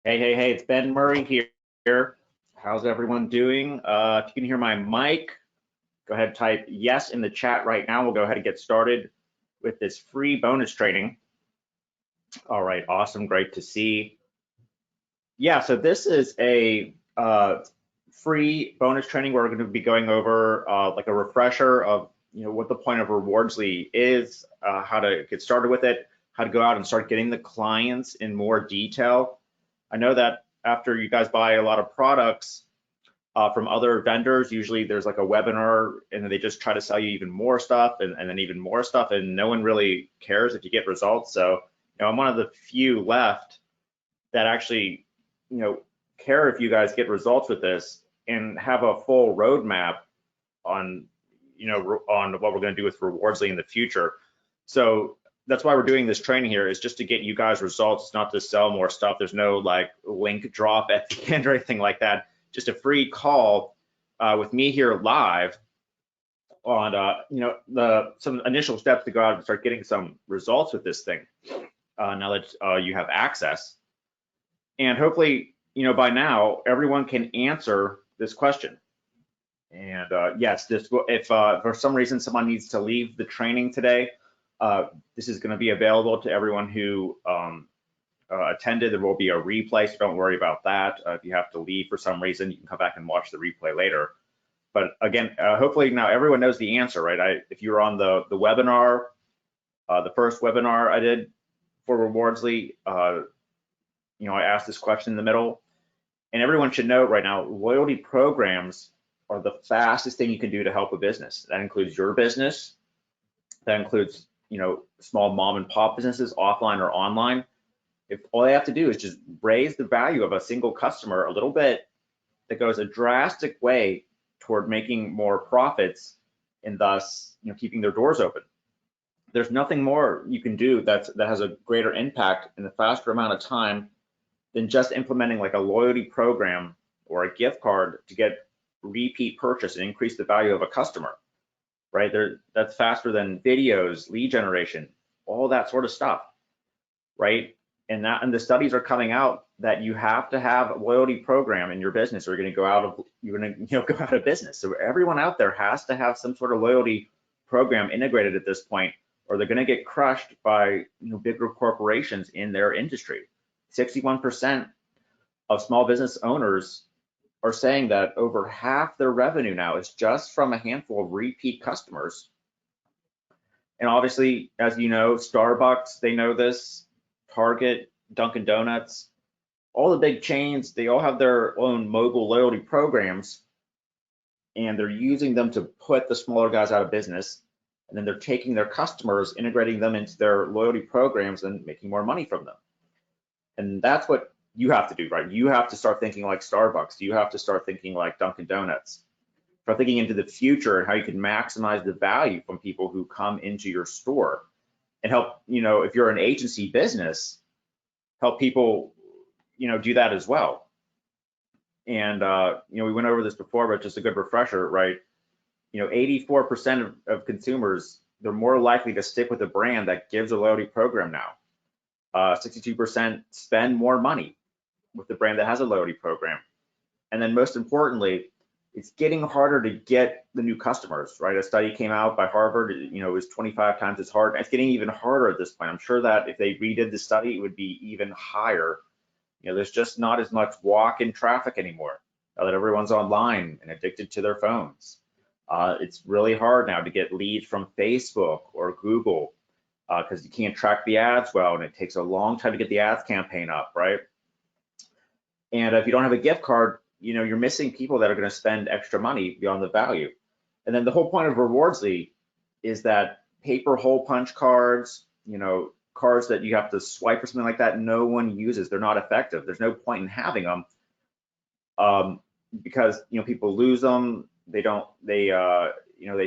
Hey, it's Ben Murray here. How's everyone doing? If you can hear my mic, go ahead and type yes in the chat right now. We'll go ahead and get started with this free bonus training. All right, awesome, great to see. Yeah, so this is a free bonus training where we're going to be going over like a refresher of what the point of Rewardsly is, how to get started with it, how to go out and start getting the clients in more detail. I know that after you guys buy a lot of products from other vendors, usually there's like a webinar and then they just try to sell you even more stuff and then even more stuff, and no one really cares if you get results. So, I'm one of the few left that actually, care if you guys get results with this and have a full roadmap on, on what we're going to do with Rewardsly in the future. So that's why we're doing this training here, is just to get you guys results. It's not to sell more stuff. There's no like link drop at the end or anything like that. Just a free call with me here live on, some initial steps to go out and start getting some results with this thing. Now that you have access, and hopefully, by now everyone can answer this question. And yes, this will, if for some reason someone needs to leave the training today, this is going to be available to everyone who attended. There will be a replay, so don't worry about that. If you have to leave for some reason, you can come back and watch the replay later. But again, hopefully now everyone knows the answer, right? If you were on the webinar, the first webinar I did for Rewardsly, I asked this question in the middle, and everyone should know right now, loyalty programs are the fastest thing you can do to help a business. That includes your business. That includes, small mom and pop businesses, offline or online. If all they have to do is just raise the value of a single customer a little bit, that goes a drastic way toward making more profits and thus, keeping their doors open. There's nothing more you can do that has a greater impact in a faster amount of time than just implementing like a loyalty program or a gift card to get repeat purchase and increase the value of a customer, right? That's faster than videos, lead generation, all that sort of stuff, right? And the studies are coming out that you have to have a loyalty program in your business, or you're going to go out of business. So everyone out there has to have some sort of loyalty program integrated at this point, or they're going to get crushed by bigger corporations in their industry. 61% of small business owners are saying that over half their revenue now is just from a handful of repeat customers. And obviously, as you know, Starbucks, they know this, Target, Dunkin' Donuts, all the big chains, they all have their own mobile loyalty programs, and they're using them to put the smaller guys out of business. And then they're taking their customers, integrating them into their loyalty programs and making more money from them. And that's what you have to do, right? You have to start thinking like Starbucks. You have to start thinking like Dunkin' Donuts. Start thinking into the future and how you can maximize the value from people who come into your store, and help, if you're an agency business, help people, do that as well. And, we went over this before, but just a good refresher, right? 84% of consumers, they're more likely to stick with a brand that gives a loyalty program now. 62% spend more money with the brand that has a loyalty program. And then most importantly, it's getting harder to get the new customers, right? A study came out by Harvard, it was 25 times as hard. It's getting even harder at this point. I'm sure that if they redid the study, it would be even higher. There's just not as much walk-in traffic anymore now that everyone's online and addicted to their phones. It's really hard now to get leads from Facebook or Google because you can't track the ads well, and it takes a long time to get the ads campaign up, right? And if you don't have a gift card, you're missing people that are going to spend extra money beyond the value. And then the whole point of Rewardsly is that paper hole punch cards, cards that you have to swipe or something like that, no one uses. They're not effective. There's no point in having them because people lose them. They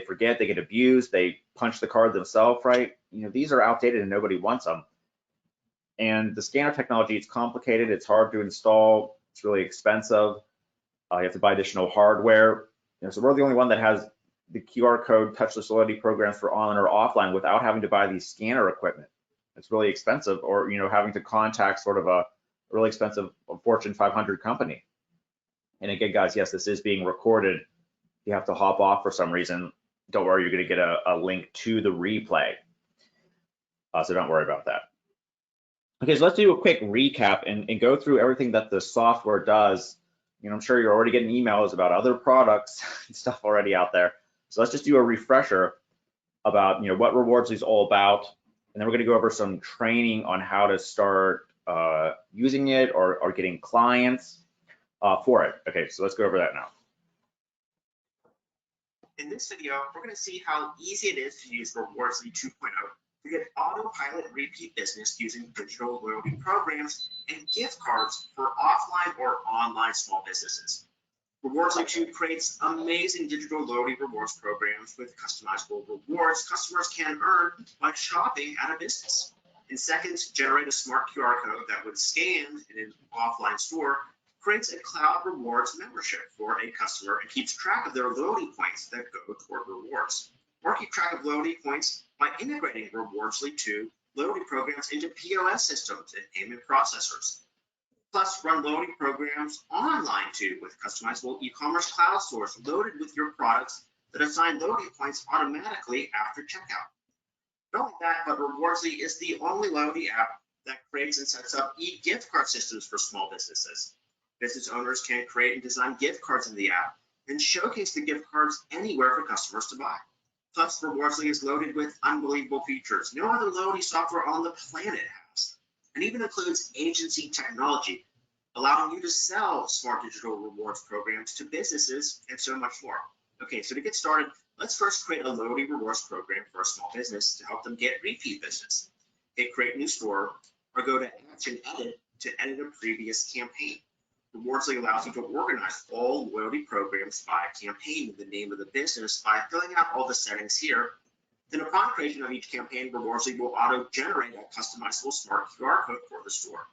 forget, they get abused, they punch the card themselves, right? These are outdated and nobody wants them. And the scanner technology, it's complicated, it's hard to install, it's really expensive. You have to buy additional hardware. So we're the only one that has the QR code touchless loyalty programs for online or offline without having to buy these scanner equipment. It's really expensive, or having to contact sort of a really expensive Fortune 500 company. And again, guys, yes, this is being recorded. You have to hop off for some reason. Don't worry, you're going to get a link to the replay. So don't worry about that. Okay, so let's do a quick recap and go through everything that the software does. You know, I'm sure you're already getting emails about other products and stuff already out there. So let's just do a refresher about, you know, what Rewardsly is all about. And then we're going to go over some training on how to start using it or getting clients for it. Okay, so let's go over that now. In this video, we're going to see how easy it is to use Rewardsly 2.0 to get autopilot repeat business using digital loyalty programs and gift cards for offline or online small businesses. Rewardsly 2 creates amazing digital loyalty rewards programs with customizable rewards customers can earn by shopping at a business. In seconds, generate a smart QR code that when scanned in an offline store creates a cloud rewards membership for a customer and keeps track of their loyalty points that go toward rewards. Or keep track of loyalty points by integrating Rewardsly 2 loyalty programs into POS systems and payment processors. Plus, run loyalty programs online too with customizable e-commerce cloud stores loaded with your products that assign loyalty points automatically after checkout. Not only that, but Rewardsly is the only loyalty app that creates and sets up e-gift card systems for small businesses. Business owners can create and design gift cards in the app and showcase the gift cards anywhere for customers to buy. Plus, Rewardsly is loaded with unbelievable features no other loyalty software on the planet has, and even includes agency technology, allowing you to sell smart digital rewards programs to businesses and so much more. Okay, so to get started, let's first create a loyalty rewards program for a small business to help them get repeat business. Hit create new store or go to action edit to edit a previous campaign. Rewardsly allows you to organize all loyalty programs by campaign with the name of the business by filling out all the settings here. Then upon creation of each campaign, Rewardsly will auto-generate a customizable smart QR code for the store.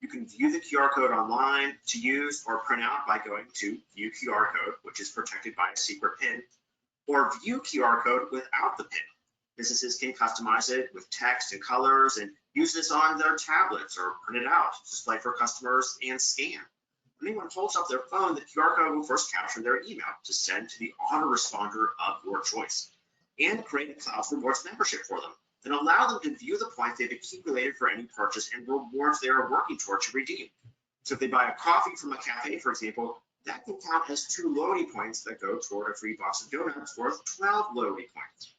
You can view the QR code online to use or print out by going to View QR Code, which is protected by a secret PIN, or View QR Code without the PIN. Businesses can customize it with text and colors and use this on their tablets or print it out, display for customers, and scan. When anyone holds up their phone, the QR code will first capture their email to send to the autoresponder of your choice and create a cloud rewards membership for them. Then allow them to view the points they've accumulated for any purchase and rewards they are working toward to redeem. So if they buy a coffee from a cafe, for example, that can count as 2 loyalty points that go toward a free box of donuts worth 12 loyalty points.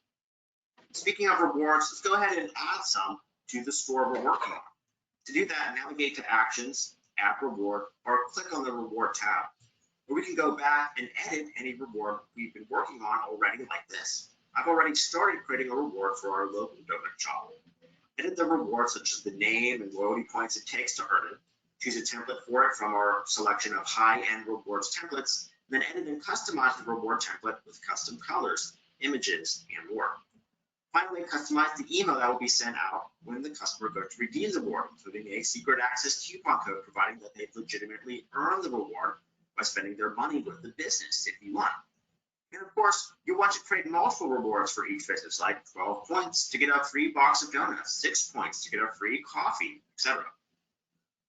Speaking of rewards, let's go ahead and add some to the store we're working on. To do that, navigate to Actions, Add Reward, or click on the Reward tab. Or we can go back and edit any reward we've been working on already like this. I've already started creating a reward for our local donut shop. Edit the reward such as the name and loyalty points it takes to earn it. Choose a template for it from our selection of high-end rewards templates, then edit and customize the reward template with custom colors, images, and more. Finally, customize the email that will be sent out when the customer goes to redeem the reward, including a secret access coupon code, providing that they've legitimately earned the reward by spending their money with the business if you want. And of course, you want to create multiple rewards for each business, like 12 points to get a free box of donuts, 6 points to get a free coffee, etc.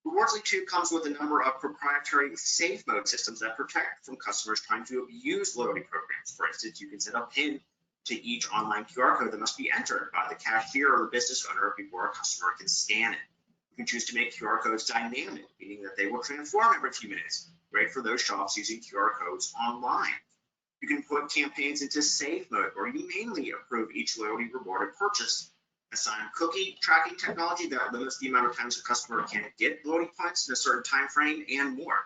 Rewardsly 2 comes with a number of proprietary safe mode systems that protect from customers trying to abuse loyalty programs. For instance, you can set a PIN to each online QR code that must be entered by the cashier or the business owner before a customer can scan it. You can choose to make QR codes dynamic, meaning that they will transform every few minutes, great for those shops using QR codes online. You can put campaigns into safe mode, or you manually approve each loyalty rewarded purchase. Assign cookie tracking technology that limits the amount of times a customer can get loyalty points in a certain time frame, and more.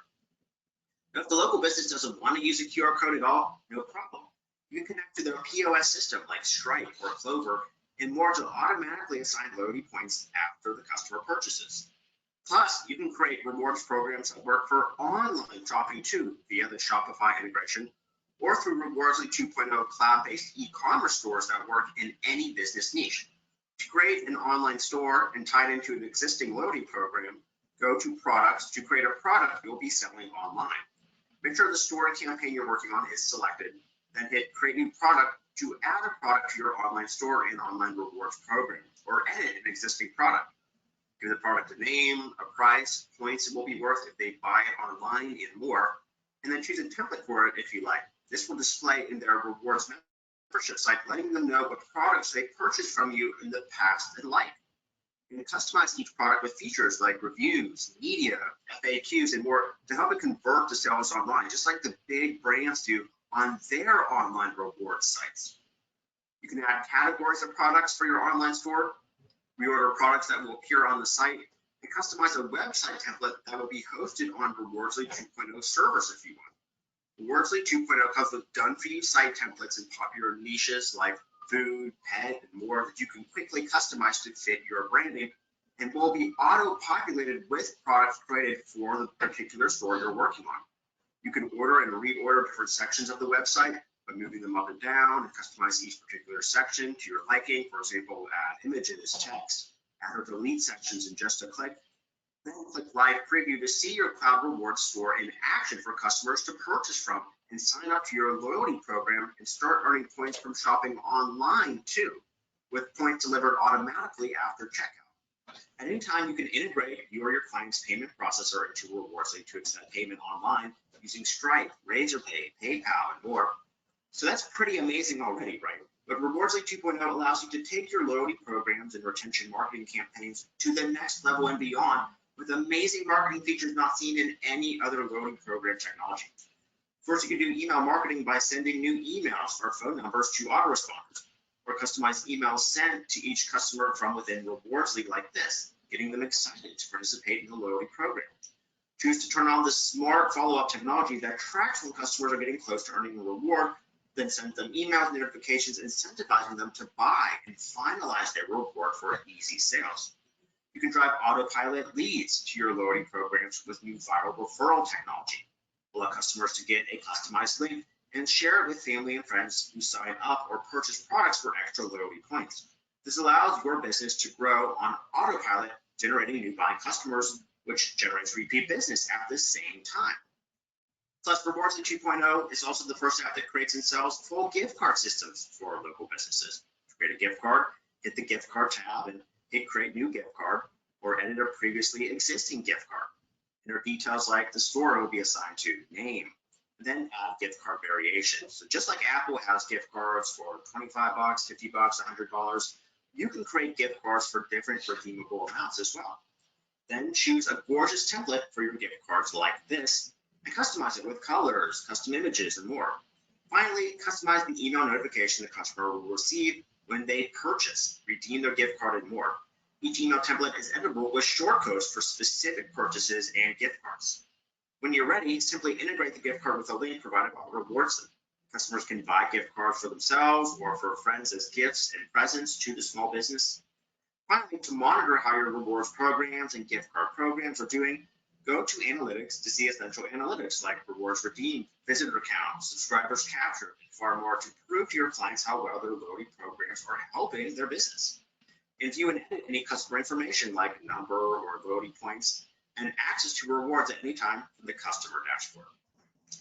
Now, if the local business doesn't want to use a QR code at all, no problem. You can connect to their POS system like Stripe or Clover and more to automatically assign loyalty points after the customer purchases. Plus, you can create rewards programs that work for online shopping too via the Shopify integration or through Rewardsly 2.0 cloud-based e-commerce stores that work in any business niche. To create an online store and tie it into an existing loyalty program, go to Products to create a product you'll be selling online. Make sure the store and campaign you're working on is selected, then hit Create New Product to add a product to your online store and online rewards program, or edit an existing product. Give the product a name, a price, points it will be worth if they buy it online, and more. And then choose a template for it if you like. This will display in their rewards membership site, letting them know what products they purchased from you in the past and like. You can customize each product with features like reviews, media, FAQs, and more to help it convert to sales online, just like the big brands do on their online reward sites. You can add categories of products for your online store, reorder products that will appear on the site, and customize a website template that will be hosted on Rewardsly 2.0 servers if you want. Rewardsly 2.0 comes with done-for-you site templates in popular niches like food, pet, and more that you can quickly customize to fit your branding, and will be auto-populated with products created for the particular store you're working on. You can order and reorder different sections of the website by moving them up and down, and customize each particular section to your liking. For example, add images, text, add or delete sections in just a click. Then click Live Preview to see your Cloud Rewards store in action for customers to purchase from, and sign up to your loyalty program and start earning points from shopping online too, with points delivered automatically after checkout. At any time, you can integrate you or your client's payment processor into Rewardsly to accept payment online using Stripe, Razorpay, PayPal, and more. So that's pretty amazing already, right? But Rewardsly 2.0 allows you to take your loyalty programs and retention marketing campaigns to the next level and beyond, with amazing marketing features not seen in any other loyalty program technology. First, you can do email marketing by sending new emails or phone numbers to autoresponders, or customize emails sent to each customer from within Rewardsly like this, getting them excited to participate in the loyalty program. Choose to turn on the smart follow-up technology that tracks when customers are getting close to earning a reward, then send them emails, notifications, incentivizing them to buy and finalize their reward for easy sales. You can drive autopilot leads to your loyalty programs with new viral referral technology. Allow customers to get a customized link and share it with family and friends who sign up or purchase products for extra loyalty points. This allows your business to grow on autopilot, generating new buying customers, which generates repeat business at the same time. Plus, Rewardsly 2.0 is also the first app that creates and sells full gift card systems for local businesses. To create a gift card, hit the gift card tab and hit create new gift card, or edit a previously existing gift card. Enter details like the store it will be assigned to, name, and then add gift card variations. So just like Apple has gift cards for $25, $50, $100, you can create gift cards for different redeemable amounts as well. Then choose a gorgeous template for your gift cards like this, and customize it with colors, custom images, and more. Finally, customize the email notification the customer will receive when they purchase, redeem their gift card, and more. Each email template is editable with short codes for specific purchases and gift cards. When you're ready, simply integrate the gift card with a link provided by Rewardsly. Customers can buy gift cards for themselves or for friends as gifts and presents to the small business. Finally, to monitor how your rewards programs and gift card programs are doing, go to Analytics to see essential analytics like rewards redeemed, visitor count, subscribers captured, and far more to prove to your clients how well their loyalty programs are helping their business. And view and edit any customer information like number or loyalty points, and access to rewards at any time from the customer dashboard.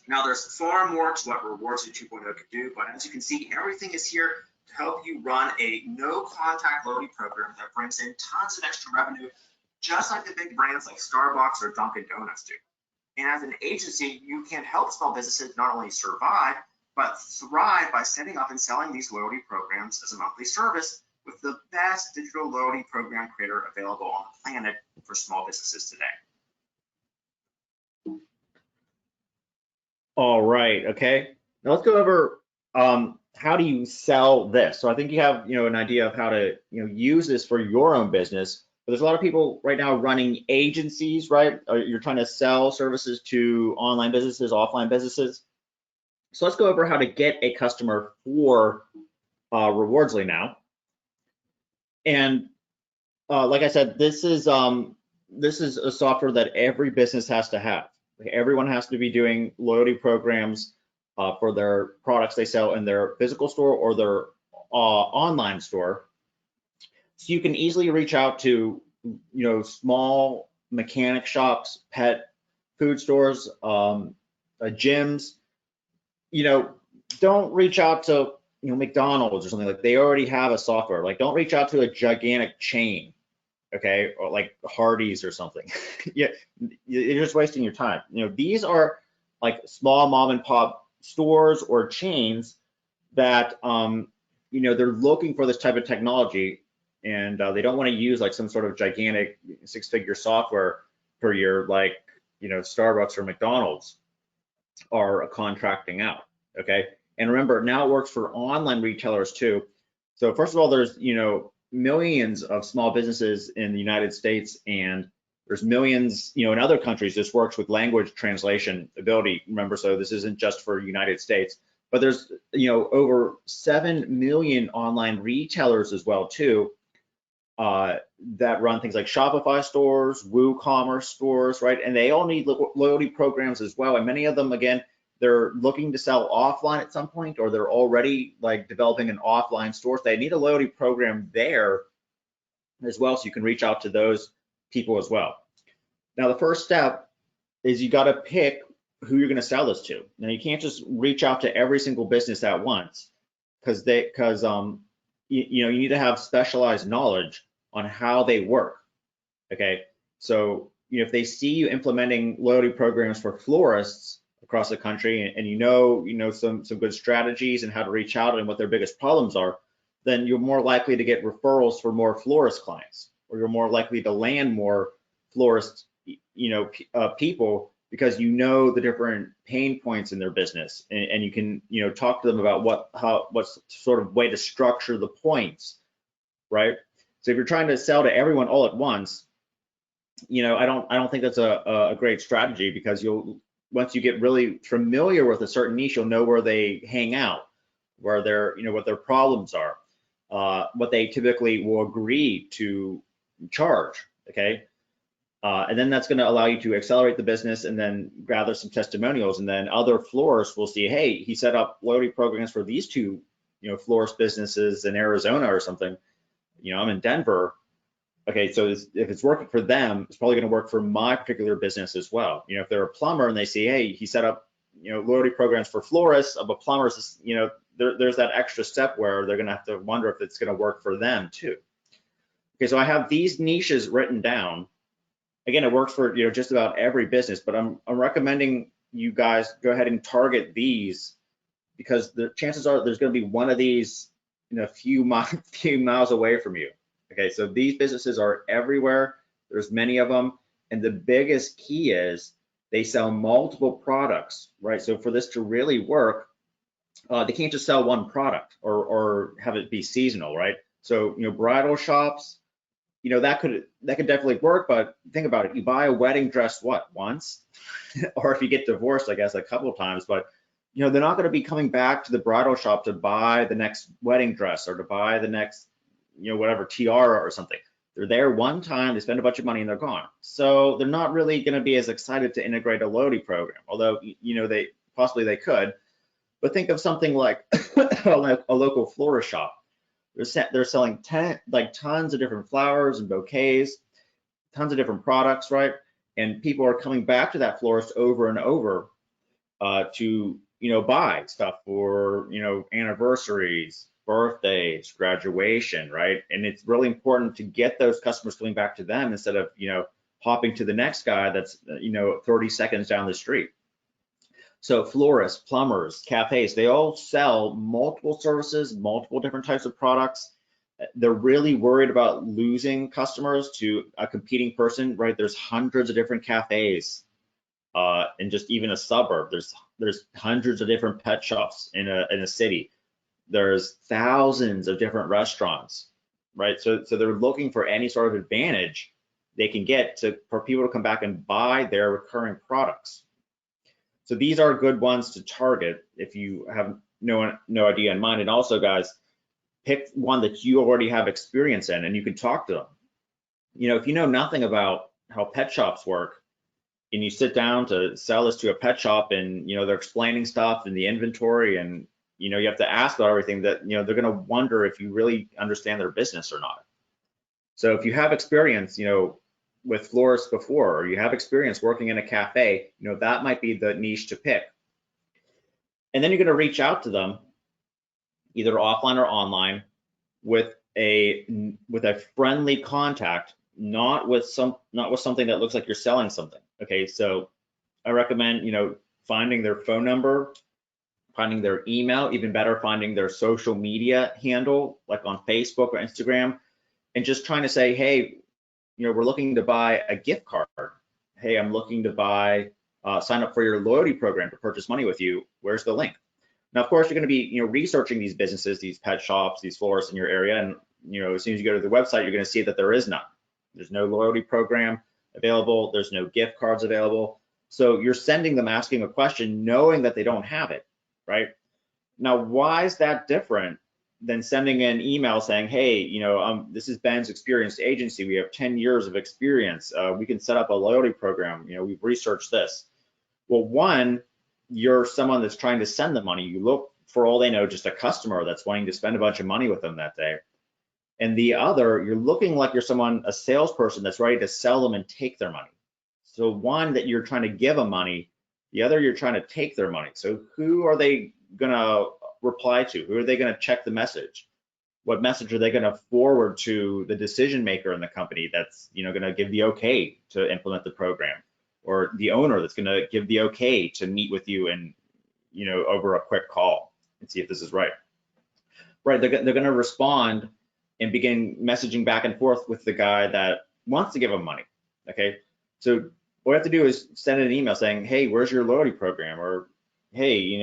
Now, there's far more to what Rewardsly 2.0 can do, but as you can see, everything is here to help you run a no-contact loyalty program that brings in tons of extra revenue, just like the big brands like Starbucks or Dunkin' Donuts do. And as an agency, you can help small businesses not only survive, but thrive by setting up and selling these loyalty programs as a monthly service with the best digital loyalty program creator available on the planet for small businesses today. All right, okay. Now let's go over how do you sell this. So I think you have an idea of how to use this for your own business. But there's a lot of people right now running agencies, right? You're trying to sell services to online businesses, offline businesses. So let's go over how to get a customer for Rewardsly now. And like I said, this is a software that every business has to have. Everyone has to be doing loyalty programs for their products they sell in their physical store or their online store. So you can easily reach out to small mechanic shops, pet food stores, gyms. Don't reach out to McDonald's or something. Like, they already have a software. Like, don't reach out to a gigantic chain. okay, or like Hardee's or something. Yeah, you're just wasting your time. These are like small mom and pop stores or chains that they're looking for this type of technology, and they don't want to use like some sort of gigantic six-figure software per year like Starbucks or McDonald's are contracting out. Okay, and remember, now it works for online retailers too. So first of all, there's millions of small businesses in the United States, and there's millions in other countries. This works with language translation ability. Remember, so this isn't just for United States, but there's over 7 million online retailers as well too, that run things like Shopify stores, WooCommerce stores, right? And they all need loyalty programs as well. And many of them, again, they're looking to sell offline at some point, or they're already like developing an offline store. So they need a loyalty program there as well, so you can reach out to those people as well. Now, the first step is you got to pick who you're going to sell this to. Now, you can't just reach out to every single business at once, because you need to have specialized knowledge on how they work. Okay, so if they see you implementing loyalty programs for florists across the country, and some good strategies and how to reach out and what their biggest problems are, then you're more likely to get referrals for more florist clients, or you're more likely to land more florist people, because the different pain points in their business, and you can talk to them about what sort of way to structure the points, right? So if you're trying to sell to everyone all at once, I don't think that's a great strategy, because once you get really familiar with a certain niche, you'll know where they hang out, where what their problems are, what they typically will agree to charge. Okay. And then that's going to allow you to accelerate the business and then gather some testimonials, and then other florists will see, hey, he set up loyalty programs for these two, florist businesses in Arizona or something. I'm in Denver. Okay, so if it's working for them, it's probably going to work for my particular business as well. If they're a plumber and they see, hey, he set up, loyalty programs for florists, but plumbers, there's that extra step where they're going to have to wonder if it's going to work for them too. Okay, so I have these niches written down. Again, it works for just about every business, but I'm recommending you guys go ahead and target these, because the chances are there's going to be one of these a few miles away from you. Okay, so these businesses are everywhere. There's many of them, and the biggest key is they sell multiple products, right? So for this to really work, they can't just sell one product or have it be seasonal, right? So bridal shops, that could definitely work, but think about it. You buy a wedding dress once, or if you get divorced, I guess a couple of times, but they're not going to be coming back to the bridal shop to buy the next wedding dress or to buy the next whatever tiara or something. They're there one time, they spend a bunch of money, and they're gone. So they're not really going to be as excited to integrate a loyalty program, although they could. But think of something like a local florist shop. They're selling tons of different flowers and bouquets, tons of different products, right? And people are coming back to that florist over and over to buy stuff for anniversaries, birthdays, graduation, right? And it's really important to get those customers coming back to them instead of hopping to the next guy that's 30 seconds down the street. So florists, plumbers, cafes, they all sell multiple services, multiple different types of products. They're really worried about losing customers to a competing person, right? There's hundreds of different cafes in just even a suburb. There's hundreds of different pet shops in a city. There's thousands of different restaurants, right? So they're looking for any sort of advantage they can get for people to come back and buy their recurring products. So these are good ones to target if you have no idea in mind. And also, guys, pick one that you already have experience in and you can talk to them. If you know nothing about how pet shops work, and you sit down to sell this to a pet shop, and they're explaining stuff in the inventory, and you have to ask about everything, that they're going to wonder if you really understand their business or not. So if you have experience with florists before, or you have experience working in a cafe, that might be the niche to pick. And then you're going to reach out to them either offline or online with a friendly contact, not with something that looks like you're selling something. Okay, so I recommend, finding their phone number, finding their email, even better, finding their social media handle, like on Facebook or Instagram, and just trying to say, hey, we're looking to buy a gift card. Hey, I'm looking to sign up for your loyalty program to purchase money with you. Where's the link? Now, of course, you're going to be, researching these businesses, these pet shops, these florists in your area, and as soon as you go to the website, you're going to see that there is none. There's no loyalty program available. There's no gift cards available. So you're sending them asking a question, knowing that they don't have it, right? Now, why is that different than sending an email saying, hey, this is Ben's experienced agency. We have 10 years of experience. We can set up a loyalty program. We've researched this. Well, one, you're someone that's trying to send the money. You look, for all they know, just a customer that's wanting to spend a bunch of money with them that day. And the other, you're looking like you're a salesperson that's ready to sell them and take their money. So one, that you're trying to give them money. The other, you're trying to take their money. So who are they going to reply to? Who are they going to check the message? What message are they going to forward to the decision maker in the company that's going to give the okay to implement the program, or the owner that's going to give the okay to meet with you and over a quick call and see if this is right? Right, they're going to respond and begin messaging back and forth with the guy that wants to give them money. Okay, so what we have to do is send an email saying, hey, where's your loyalty program? Or hey,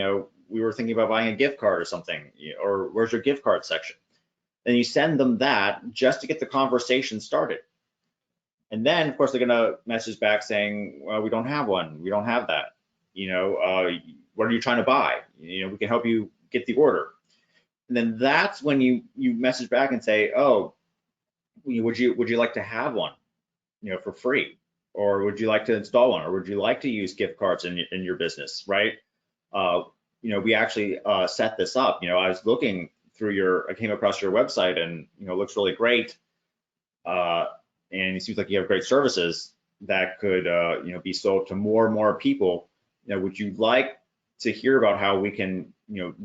we were thinking about buying a gift card or something, or where's your gift card section? Then you send them that just to get the conversation started. And then, of course, they're gonna message back saying, well, we don't have one, we don't have that. What are you trying to buy? We can help you get the order. And then that's when you message back and say, oh, would you like to have one, for free? Or would you like to install one? Or would you like to use gift cards in your business, right? We actually set this up. I was looking through I came across your website, and it looks really great. And it seems like you have great services that could be sold to more and more people. Would you like to hear about how we can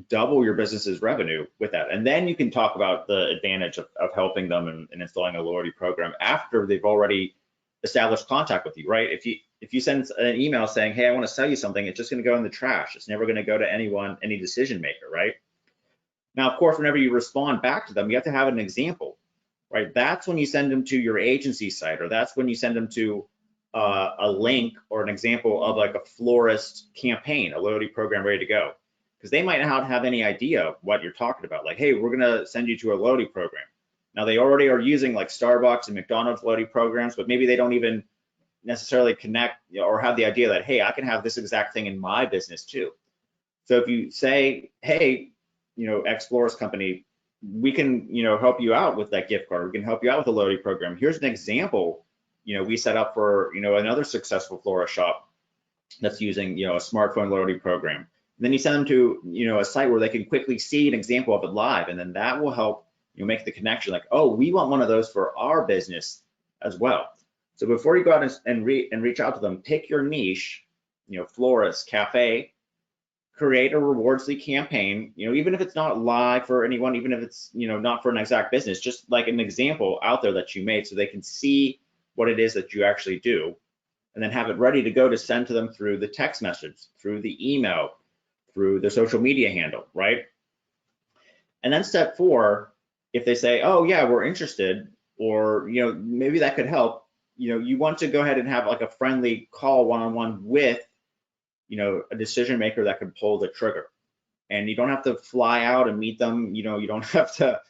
double your business's revenue with that? And then you can talk about the advantage of helping them and installing a loyalty program after they've already established contact with you, right? If you send an email saying, hey, I want to sell you something, it's just going to go in the trash. It's never going to go to any decision maker, right? Now, of course, whenever you respond back to them, you have to have an example, right? That's when you send them to your agency site, or that's when you send them to a link or an example of like a florist campaign, a loyalty program ready to go. Because they might not have any idea what you're talking about. Like, hey, we're going to send you to a loyalty program. Now, they already are using like Starbucks and McDonald's loyalty programs, but maybe they don't even necessarily connect or have the idea that, hey, I can have this exact thing in my business too. So if you say, hey, X Florist company, we can, help you out with that gift card. We can help you out with the loyalty program. Here's an example, we set up for, another successful florist shop that's using, a smartphone loyalty program. And then you send them to, a site where they can quickly see an example of it live. And then that will help make the connection, like, oh, we want one of those for our business as well. So before you go out and reach out to them, pick your niche, florist, cafe, create a rewardsly campaign, even if it's not live for anyone, even if it's, not for an exact business, just like an example out there that you made so they can see what it is that you actually do, and then have it ready to go to send to them through the text message, through the email, through the social media handle, right? And then step 4, if they say, oh yeah, we're interested, or maybe that could help, you want to go ahead and have like a friendly call one-on-one with a decision maker that can pull the trigger. And you don't have to fly out and meet them, you don't have to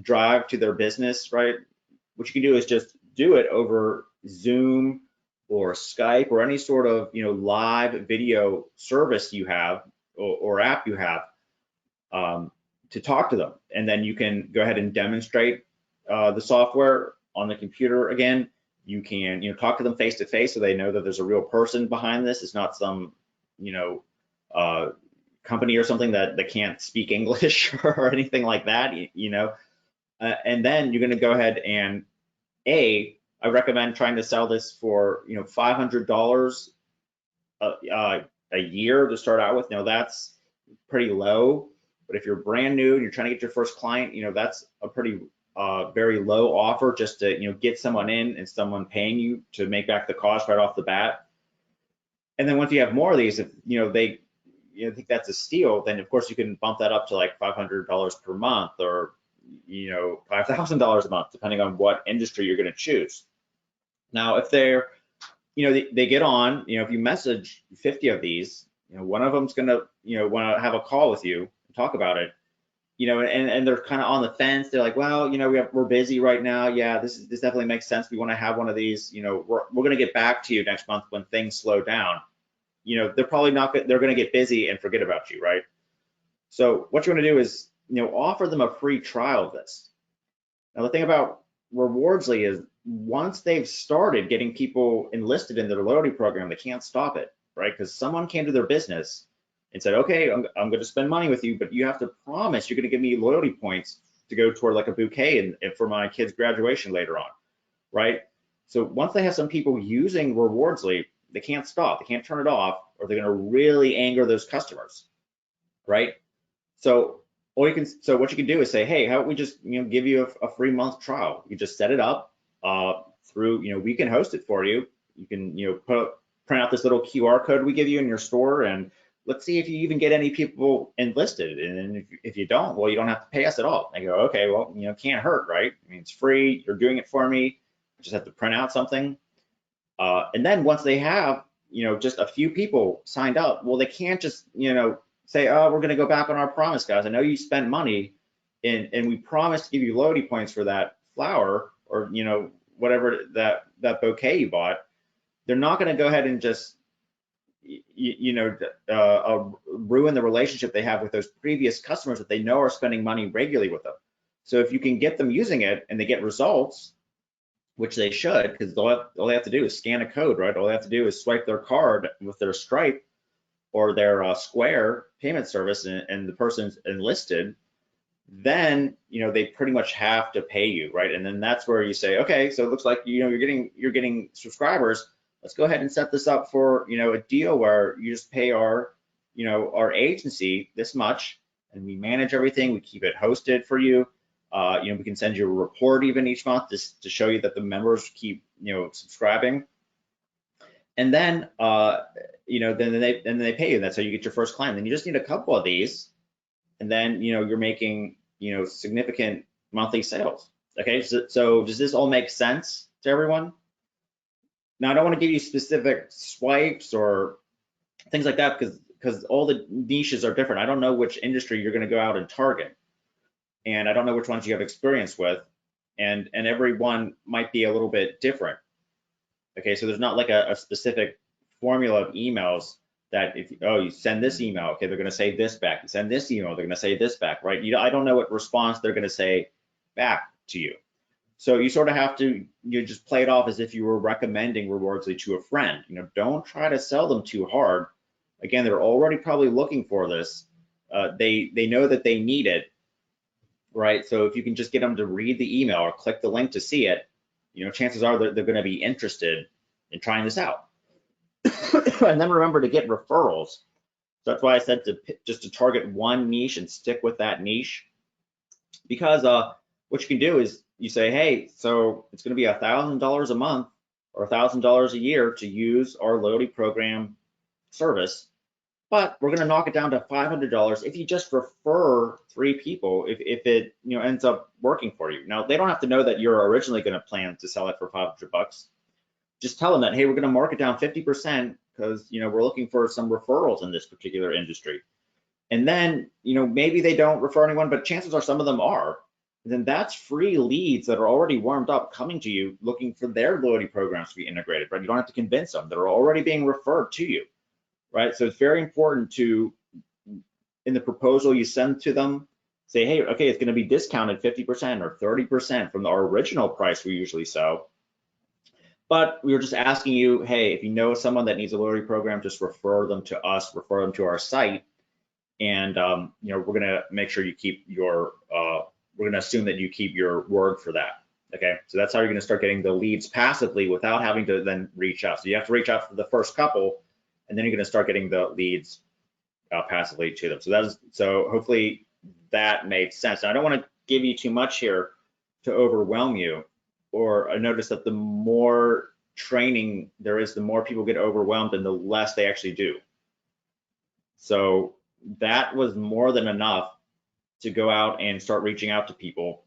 drive to their business, right? What you can do is just do it over Zoom or Skype or any sort of live video service you have or app you have, to talk to them. And then you can go ahead and demonstrate the software on the computer again. You can talk to them face to face so they know that there's a real person behind this. It's not some company or something that can't speak English or anything like that, and then you're going to go ahead and I recommend trying to sell this for $500 a year to start out with. Now that's pretty low, but if you're brand new and you're trying to get your first client, that's a pretty very low offer just to get someone in and someone paying you to make back the cost right off the bat. And then once you have more of these, if they think that's a steal, then of course you can bump that up to like $500 per month or $5,000 a month, depending on what industry you're going to choose. Now, if they're they get on, if you message 50 of these, one of them's going to want to have a call with you and talk about it. And they're kind of on the fence. They're like, well, we're busy right now. Yeah, this definitely makes sense. We want to have one of these. We're going to get back to you next month when things slow down. They're probably not. They're going to get busy and forget about you, right? So what you want to do is, offer them a free trial of this. Now the thing about Rewardsly is once they've started getting people enlisted in their loyalty program, they can't stop it, right? Because someone came to their business and said, okay, I'm going to spend money with you, but you have to promise you're going to give me loyalty points to go toward like a bouquet and for my kid's graduation later on, right? So once they have some people using Rewardsly, they can't stop, they can't turn it off, or they're going to really anger those customers, right? So what you can do is say, hey, how about we just give you a free month trial? You just set it up through we can host it for you. You can print out this little QR code we give you in your store, and let's see if you even get any people enlisted. And if you don't, well, you don't have to pay us at all. I go, okay, well, can't hurt, right? I mean, it's free. You're doing it for me. I just have to print out something. And then once they have just a few people signed up, well, they can't just say, oh, we're going to go back on our promise, guys. I know you spent money and we promised to give you loyalty points for that flower or, whatever that bouquet you bought. They're not going to go ahead and just, ruin the relationship they have with those previous customers that they know are spending money regularly with them. So if you can get them using it and they get results, which they should, because all they have to do is scan a code, right? All they have to do is swipe their card with their Stripe or their Square payment service and the person's enlisted, then they pretty much have to pay you, right? And then that's where you say, okay, so it looks like you're getting subscribers. Let's go ahead and set this up for a deal where you just pay our our agency this much, and we manage everything. We keep it hosted for you. We can send you a report even each month just to show you that the members keep subscribing. And then then they pay you. That's how you get your first client. Then you just need a couple of these, and then you're making significant monthly sales. Okay, so does this all make sense to everyone? Now I don't want to give you specific swipes or things like that because all the niches are different. I don't know which industry you're going to go out and target, and I don't know which ones you have experience with, and every one might be a little bit different. Okay, so there's not like a specific formula of emails that if you send this email, okay, they're going to say this back. You send this email, they're going to say this back, right? I don't know what response they're going to say back to you. So you sort of have to just play it off as if you were recommending Rewardsly to a friend. Don't try to sell them too hard. Again, they're already probably looking for this. They know that they need it, right? So if you can just get them to read the email or click the link to see it, chances are they're going to be interested in trying this out. And then remember to get referrals. So that's why I said just to target one niche and stick with that niche, because what you can do is you say, hey, so it's going to be $1,000 a month or $1,000 a year to use our loyalty program service, but we're going to knock it down to $500 if you just refer 3 people, if it ends up working for you. Now they don't have to know that you're originally going to plan to sell it for $500. Just tell them that, hey, we're going to mark it down 50% because we're looking for some referrals in this particular industry. And then maybe they don't refer anyone, but chances are some of them are. And then that's free leads that are already warmed up coming to you looking for their loyalty programs to be integrated, right? You don't have to convince them. They're already being referred to you, right? So it's very important to, in the proposal you send to them, say, hey, okay, it's going to be discounted 50% or 30% from our original price we usually sell. But we were just asking you, hey, if you know someone that needs a loyalty program, just refer them to us, refer them to our site. And, we're going to make sure you keep your, we're going to assume that you keep your word for that. Okay, so that's how you're going to start getting the leads passively without having to then reach out. So you have to reach out for the first couple, and then you're going to start getting the leads passively to them. So hopefully that made sense. Now, I don't want to give you too much here, to overwhelm you, or I notice that the more training there is, the more people get overwhelmed and the less they actually do. So that was more than enough to go out and start reaching out to people.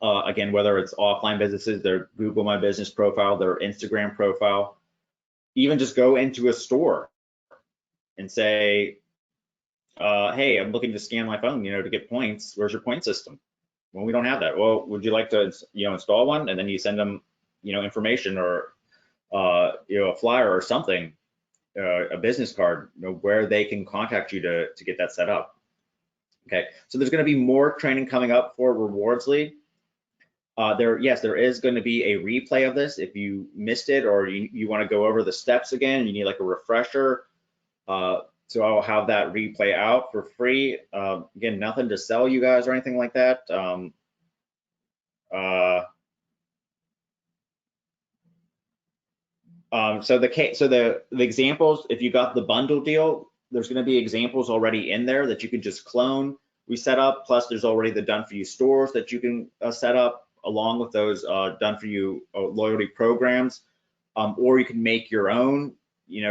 Again, whether it's offline businesses, their Google My Business profile, their Instagram profile, even just go into a store and say, hey, I'm looking to scan my phone, to get points. Where's your point system? Well, we don't have that. Well, would you like to, install one? And then you send them, information or, a flyer or something, a business card, where they can contact you to get that set up. Okay, so there's going to be more training coming up for Rewardsly. There is going to be a replay of this if you missed it, or you want to go over the steps again, you need like a refresher. So I'll have that replay out for free. Again, nothing to sell you guys or anything like that. So the examples, if you got the bundle deal, there's going to be examples already in there that you can just clone. We set up, plus there's already the done for you stores that you can set up along with those done for you loyalty programs, or you can make your own.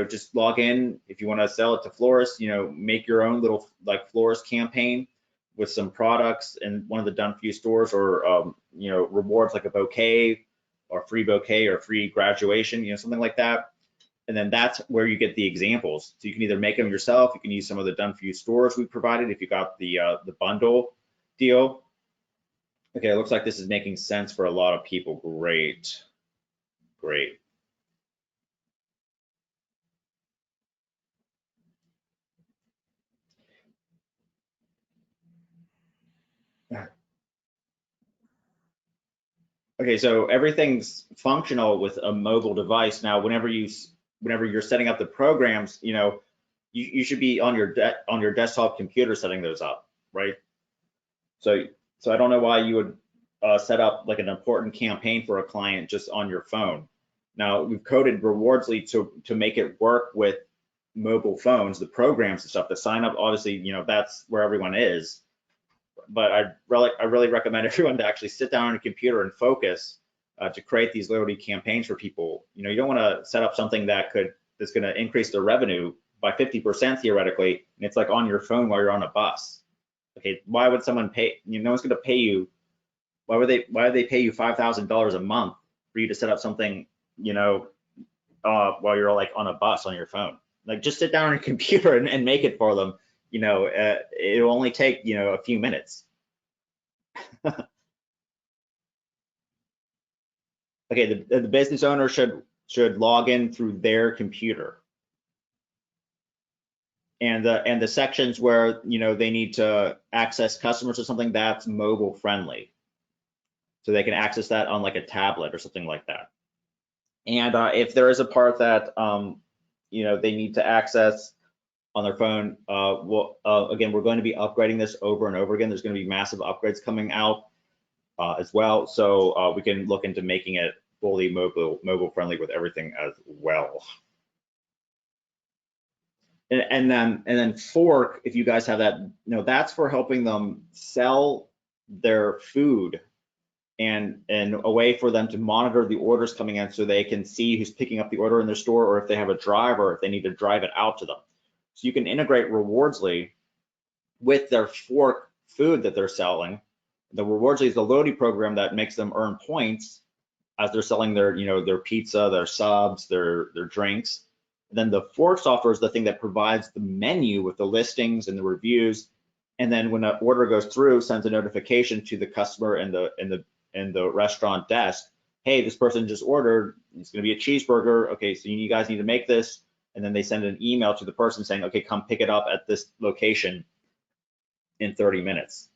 Just log in if you want to sell it to florists. Make your own little like florist campaign with some products in one of the done for you stores, or rewards like a bouquet or free bouquet or free graduation, something like that. And then that's where you get the examples. So you can either make them yourself, you can use some of the done for you stores we provided if you got the bundle deal. Okay, it looks like this is making sense for a lot of people. Great. Okay, so everything's functional with a mobile device. Now, whenever you're setting up the programs, you should be on your desktop computer setting those up, right? So I don't know why you would set up like an important campaign for a client just on your phone. Now, we've coded Rewardsly to make it work with mobile phones, the programs and stuff. The sign up, obviously, that's where everyone is. But I really recommend everyone to actually sit down on a computer and focus to create these loyalty campaigns for people. You don't want to set up something that's going to increase their revenue by 50% theoretically, and it's like on your phone while you're on a bus. Okay, why would someone pay? No one's going to pay you. Why would they pay you $5,000 a month for you to set up something, while you're like on a bus on your phone? Like, just sit down on a computer and make it for them. It'll only take, a few minutes. Okay, the business owner should log in through their computer. And the sections where, they need to access customers or something, that's mobile friendly. So they can access that on like a tablet or something like that. And if there is a part that, they need to access on their phone, again, we're going to be upgrading this over and over again. There's going to be massive upgrades coming out as well. So we can look into making it fully mobile friendly with everything as well. And then Fork, if you guys have that, that's for helping them sell their food and a way for them to monitor the orders coming in so they can see who's picking up the order in their store, or if they have a driver, if they need to drive it out to them. So you can integrate Rewardsly with their Fork food that they're selling. The Rewardsly is the loyalty program that makes them earn points as they're selling their, their pizza, their subs, their drinks. And then the Fork software is the thing that provides the menu with the listings and the reviews. And then when an order goes through, sends a notification to the customer and the restaurant desk. Hey, this person just ordered. It's going to be a cheeseburger. Okay, so you guys need to make this. And then they send an email to the person saying, okay, come pick it up at this location in 30 minutes.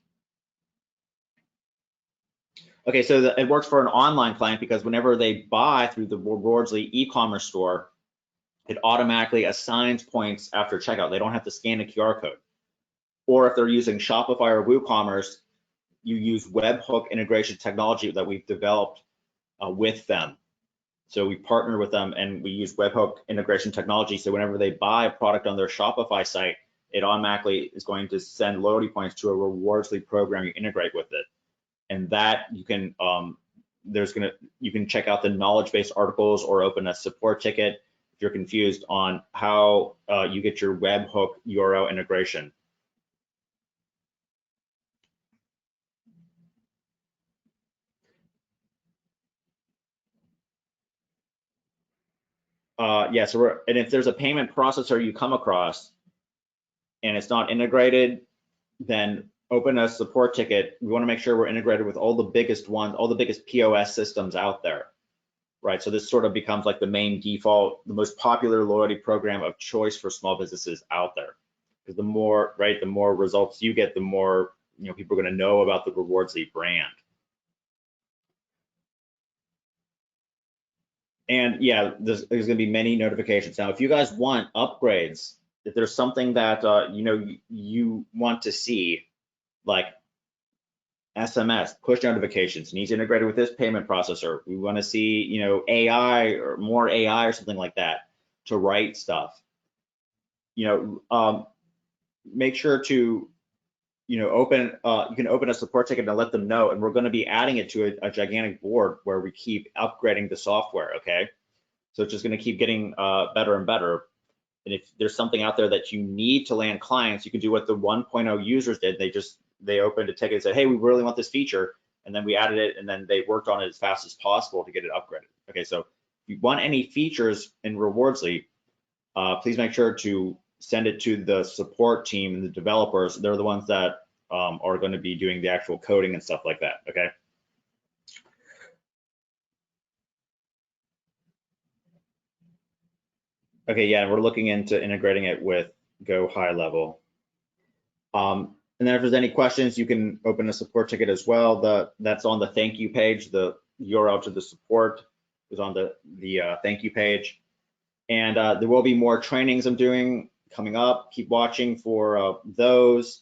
Okay, so it works for an online client because whenever they buy through the Rewardsly e-commerce store, it automatically assigns points after checkout. They don't have to scan a QR code. Or if they're using Shopify or WooCommerce, you use webhook integration technology that we've developed with them. So we partner with them and we use webhook integration technology. So whenever they buy a product on their Shopify site, it automatically is going to send loyalty points to a Rewardsly program you integrate with it. and that you can you can check out the knowledge-based articles or open a support ticket if you're confused on how you get your webhook URL integration. Yeah, so and if there's a payment processor you come across and it's not integrated, then open a support ticket. We want to make sure we're integrated with all the biggest ones, all the biggest POS systems out there, right? So this sort of becomes like the main default, the most popular loyalty program of choice for small businesses out there. Because the more, right, the more results you get, the more, you know, people are going to know about the Rewardsly brand. And yeah, there's going to be many notifications. Now, if you guys want upgrades, if there's something that you know you want to see, like SMS, push notifications, needs integrated with this payment processor. We want to see, you know, AI or more AI or something like that to write stuff. You know, make sure to, you know, you can open a support ticket and let them know, and we're going to be adding it to a gigantic board where we keep upgrading the software. Okay, so it's just going to keep getting better and better. And if there's something out there that you need to land clients, you can do what the 1.0 users did. They opened a ticket and said, hey, we really want this feature. And then we added it, and then they worked on it as fast as possible to get it upgraded. Okay, so if you want any features in Rewardsly, please make sure to send it to the support team and the developers. They're the ones that are going to be doing the actual coding and stuff like that, okay? Okay, yeah, we're looking into integrating it with Go High Level. And then if there's any questions, you can open a support ticket as well. That's on the thank you page. The URL to the support is on the thank you page. And there will be more trainings I'm doing coming up. Keep watching for those.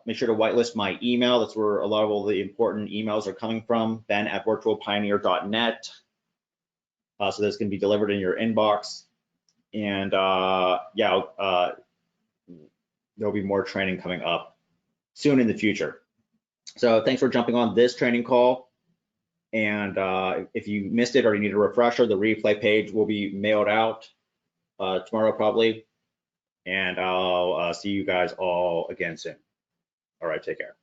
Make sure to whitelist my email. That's where a lot of all the important emails are coming from, ben@virtualpioneer.net. So this can be delivered in your inbox. And yeah, there'll be more training coming up soon in the future. So thanks for jumping on this training call. And if you missed it or you need a refresher, the replay page will be mailed out tomorrow probably. And I'll see you guys all again soon. All right, take care.